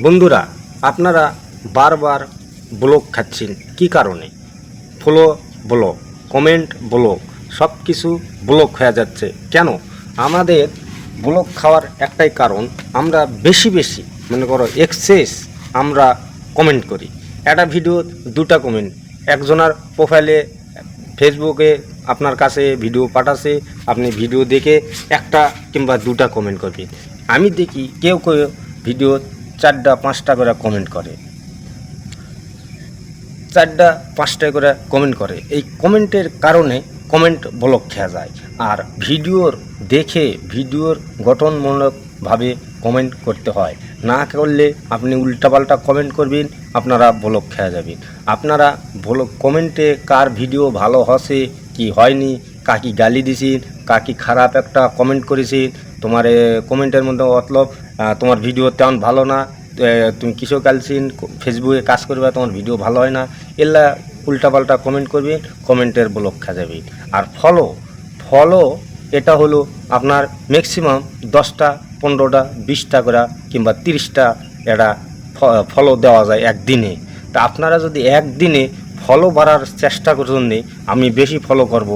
বন্ধুরা, আপনারা বারবার ব্লক খাচ্ছেন কি কারণে? ফলো ব্লক, কমেন্ট ব্লক, সব কিছু ব্লক হয়ে যাচ্ছে কেন? আমাদের ব্লক খাওয়ার একটাই কারণ, আমরা বেশি মনে করো এক্সেস আমরা কমেন্ট করি। একটা ভিডিও দুটা কমেন্ট, একজনের প্রোফাইলে ফেসবুকে আপনার কাছে ভিডিও পাঠাচ্ছে, আপনি ভিডিও দেখে একটা কিংবা দুটা কমেন্ট করবেন। আমি দেখি কেউ ভিডিও 4টা 5টা করে কমেন্ট করে, 4টা 5টা করে কমেন্ট করে। এই কমেন্টের কারণে কমেন্ট ব্লক খেয়ে যায়। আর ভিডিওর দেখে ভিডিওর গঠনমূলকভাবে কমেন্ট করতে হয়, না করলে আপনি উল্টাপাল্টা কমেন্ট করবেন, আপনারা ব্লক খেয়ে যাবেন। আপনারা ব্লক কমেন্টে কার ভিডিও ভালো হচ্ছে কি হয়নি, কাকি গালি দিছি, কাকি খারাপ একটা কমেন্ট করেছি, তোমার কমেন্টের মধ্যে মতলব তোমার ভিডিও তেমন ভালো না, তুমি কিসব গালছিন, ফেসবুকে কাজ করবে, তোমার ভিডিও ভালো হয় না, এলা উল্টাপাল্টা কমেন্ট করবেন, কমেন্টের ব্লক খা যাবে। আর ফলো এটা হলো আপনার ম্যাক্সিমাম 10টা 15টা 20টা করে কিংবা 30টা এটা ফলো দেওয়া যায় একদিনে। তা আপনারা যদি একদিনে ফলো বাড়ার চেষ্টা করছেন, আমি বেশি ফলো করব,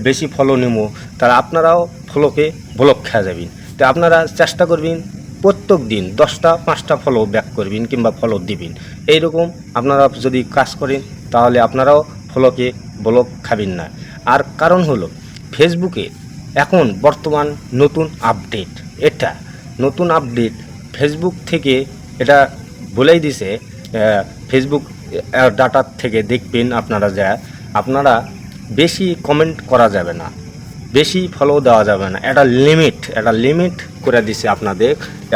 বেশি ফলো নেব, তাহলে আপনারাও ফলোকে ব্লক খেয়ে যাবেন। তো আপনারা চেষ্টা করবেন প্রত্যেক দিন 10টা 5টা ফলো ব্যাক করবেন কিংবা ফলো দিবেন। এইরকম আপনারা যদি কাজ করেন তাহলে আপনারাও ফলোকে ব্লক খাবেন না। আর কারণ হলো ফেসবুকে এখন বর্তমান নতুন আপডেট, এটা নতুন আপডেট ফেসবুক থেকে এটা বলেই দিছে। ফেসবুক ডাটার থেকে দেখবেন আপনারা আপনারা বেশি কমেন্ট করা যাবে না, বেশি ফলো দেওয়া যাবে না, একটা লিমিট করে দিছে আপনাদের।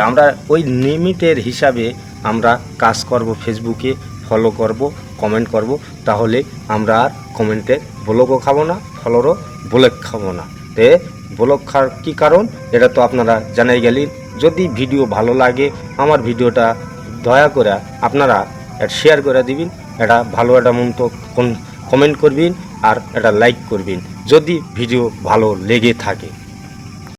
আমরা ওই লিমিটের হিসাবে আমরা কাজ করব, ফেসবুকে ফলো করব, কমেন্ট করব, তাহলে আমরা আর কমেন্টে ব্লকও খাবো না, ফলোরও ব্লক খাবো না। তে ব্লক খাওয়ার কী কারণ এটা তো আপনারা জানাই গেলেন। যদি ভিডিও ভালো লাগে আমার ভিডিওটা দয়া করে আপনারা শেয়ার করে দিবেন, এটা ভালো একটা মন্তব্য কমেন্ট করবেন আর এটা লাইক করবেন যদি ভিডিও ভালো লেগে থাকে।